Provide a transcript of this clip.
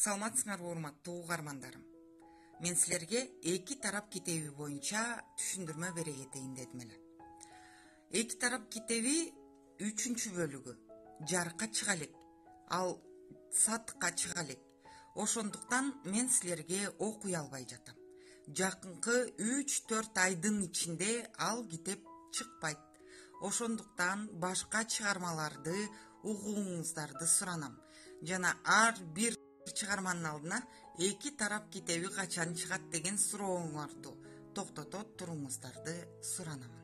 Саламатсыңарбы урматтуу угармандарым. Мен силерге эки тарап китеби боюнча түшүндүрмө бере кетейин дедим эле. Эки тарап китеби 3-чү бөлүгү жарыкка чыга элек, ал сатыкка чыга элек. Ошондуктан мен силерге окуй албай жатам. Жакынкы 3-4 айдын ичинде ал китеп чыкпайт. Ошондуктан башка чыгармаларды угууңуздарды суранам. Жана ар бир чыгарманын алдына эки тарап китеби качан чыгат деген сурооңорду токтото туруңуздарды суранам.